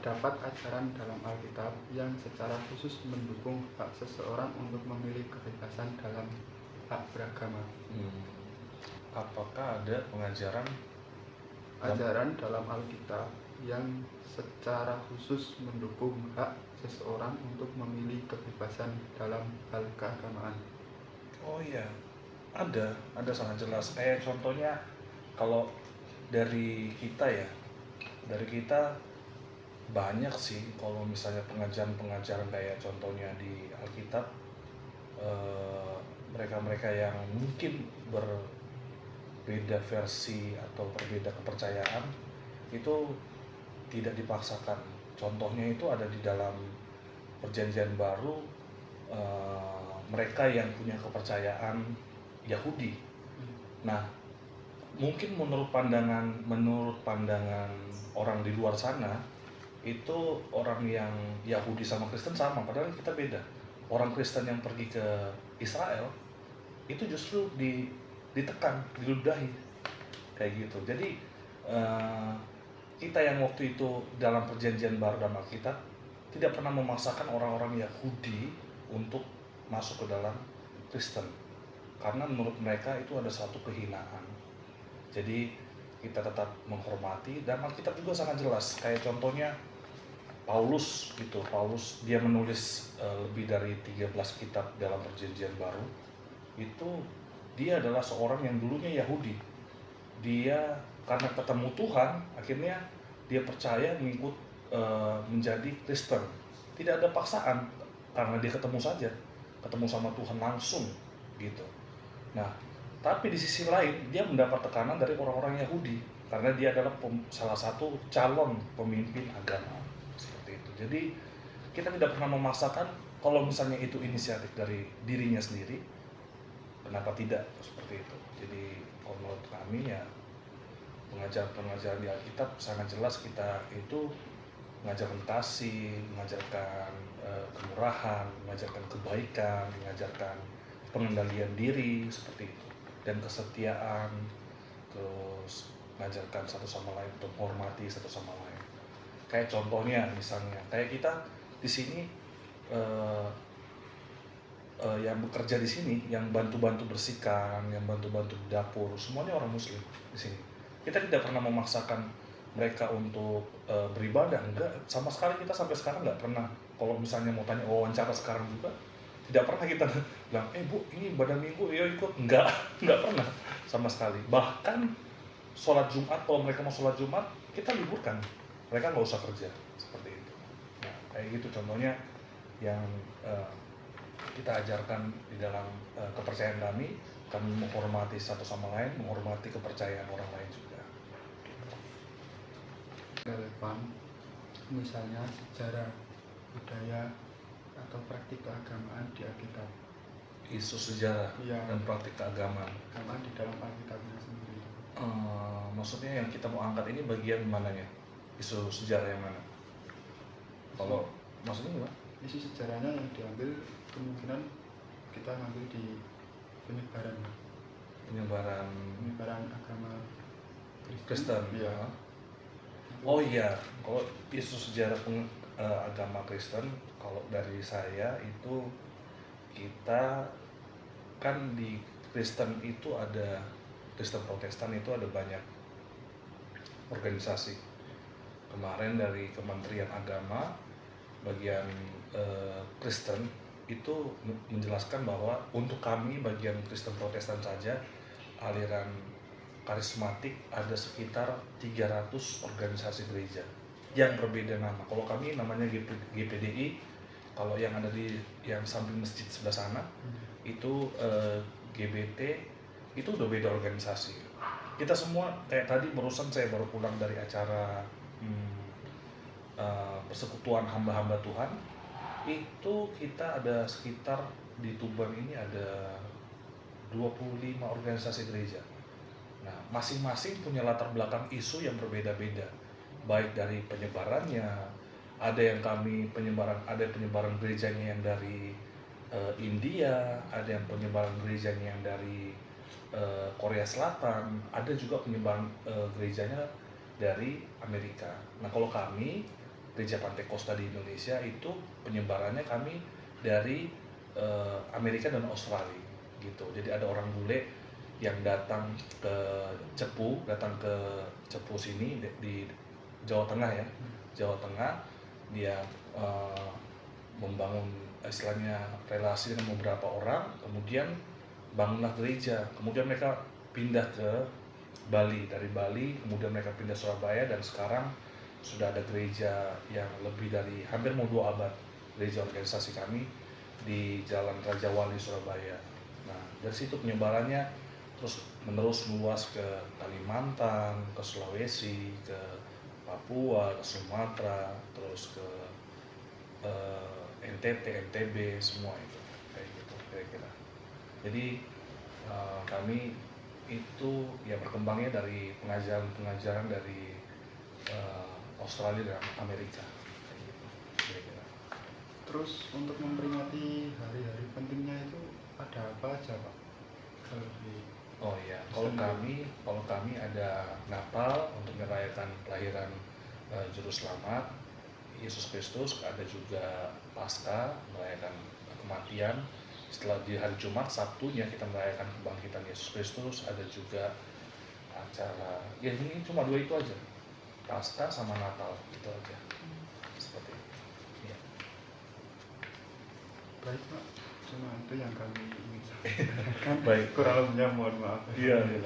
Terdapat ajaran dalam Alkitab yang secara khusus mendukung hak seseorang untuk memilih kebebasan dalam hak beragama. Apakah ada pengajaran Ajaran dalam Alkitab yang secara khusus mendukung hak seseorang untuk memilih kebebasan dalam hal keagamaan? Oh iya, ada sangat jelas. Kayak contohnya kalau dari kita banyak sih kalau misalnya pengajaran-pengajaran kayak contohnya di Alkitab, mereka-mereka yang mungkin berbeda versi atau berbeda kepercayaan itu tidak dipaksakan. Contohnya itu ada di dalam Perjanjian Baru, mereka yang punya kepercayaan Yahudi. Nah, mungkin menurut pandangan orang di luar sana itu orang yang Yahudi sama Kristen sama, padahal kita beda. Orang Kristen yang pergi ke Israel itu justru ditekan, diludahi kayak gitu. Jadi kita yang waktu itu dalam Perjanjian Baru dan Alkitab tidak pernah memaksakan orang-orang Yahudi untuk masuk ke dalam Kristen, karena menurut mereka itu ada satu kehinaan. Jadi kita tetap menghormati, dan Alkitab juga sangat jelas. Kayak contohnya Paulus gitu. Paulus dia menulis lebih dari 13 kitab dalam Perjanjian Baru. Itu dia adalah seorang yang dulunya Yahudi. Dia karena ketemu Tuhan, akhirnya dia percaya mengikut menjadi Kristen. Tidak ada paksaan, karena dia ketemu sama Tuhan langsung gitu. Nah, tapi di sisi lain dia mendapat tekanan dari orang-orang Yahudi karena dia adalah salah satu calon pemimpin agama seperti itu. Jadi kita tidak pernah memaksakan. Kalau misalnya itu inisiatif dari dirinya sendiri, kenapa tidak seperti itu. Jadi kalau menurut kami ya, pengajaran di Alkitab sangat jelas. Kita itu mengajarkan kasih, mengajarkan kemurahan, mengajarkan kebaikan, mengajarkan pengendalian diri seperti itu, dan kesetiaan, terus mengajarkan satu sama lain untuk menghormati satu sama lain. Kayak contohnya misalnya kayak kita di sini, yang bekerja di sini, yang bantu-bantu bersihkan, yang bantu-bantu di dapur, semuanya orang Muslim di sini. Kita tidak pernah memaksakan mereka untuk beribadah, enggak, sama sekali. Kita sampai sekarang nggak pernah. Kalau misalnya mau tanya wawancara sekarang juga, tidak pernah kita bilang, Bu, ini ibadah minggu, ya ikut. Nggak pernah sama sekali. Bahkan sholat Jumat, kalau mereka mau sholat Jumat, kita liburkan. Mereka nggak usah kerja, seperti itu. Nah, kayak gitu contohnya yang kita ajarkan di dalam kepercayaan kami. Kami menghormati satu sama lain, menghormati kepercayaan orang lain juga. Relevan, misalnya sejarah, budaya, atau praktik keagamaan di Alkitab. Isu sejarah dan praktik keagamaan di dalam Alkitabnya sendiri. Maksudnya yang kita mau angkat ini bagian mananya? Isu sejarah yang mana? Kalau maksudnya gimana? Isu sejarahnya yang diambil kemungkinan kita ngambil di penyebaran agama Kristen. Ya. Oh iya, kalau isu sejarah agama Kristen, kalau dari saya itu, kita kan di Kristen itu ada Kristen Protestan itu ada banyak organisasi. Kemarin dari Kementerian Agama bagian Kristen itu menjelaskan bahwa untuk kami bagian Kristen Protestan saja, aliran karismatik, ada sekitar 300 organisasi gereja yang berbeda nama. Kalau kami namanya GPDI, kalau yang ada di yang samping masjid sebelah sana itu GBT, itu udah beda organisasi. Kita semua kayak tadi barusan saya baru pulang dari acara persekutuan hamba-hamba Tuhan. Itu kita ada sekitar di Tuban ini ada 25 organisasi gereja. Nah, masing-masing punya latar belakang isu yang berbeda-beda, baik dari penyebarannya. Ada yang penyebaran gerejanya yang dari India, ada yang penyebaran gerejanya yang dari Korea Selatan, ada juga penyebaran gerejanya dari Amerika. Nah, kalau kami gereja Pantai Costa di Indonesia itu penyebarannya kami dari Amerika dan Australia gitu. Jadi ada orang bule yang datang ke Cepu sini di Jawa Tengah ya, Jawa Tengah. Dia membangun istilahnya relasi dengan beberapa orang, kemudian bangunlah gereja, kemudian mereka pindah ke Bali, dari Bali kemudian mereka pindah Surabaya, dan sekarang sudah ada gereja yang lebih dari hampir mau 2 abad, gereja organisasi kami di Jalan Raja Wali Surabaya. Nah, dari situ penyebarannya terus menerus meluas ke Kalimantan, ke Sulawesi, ke Papua, ke Sumatera, terus ke NTT, NTB, semua itu kayak gitu kira-kira. Jadi kami itu ya berkembangnya dari pengajaran dari Australia dan Amerika kayak gitu kira-kira. Terus untuk memperingati hari-hari pentingnya itu ada apa aja Pak? Kalau di Oh iya, kalau kami ada Natal untuk merayakan kelahiran Juru Selamat Yesus Kristus, ada juga Paskah merayakan kematian. Setelah di hari Jumat, Sabtunya kita merayakan kebangkitan Yesus Kristus. Ada juga acara, ya ini cuma 2 itu aja, Paskah sama Natal, itu aja. Seperti itu. Ya. baik Pak, cuma itu yang kami ingin sampaikan. Baik. Kurang lebihnya mohon maaf. Iya, iya.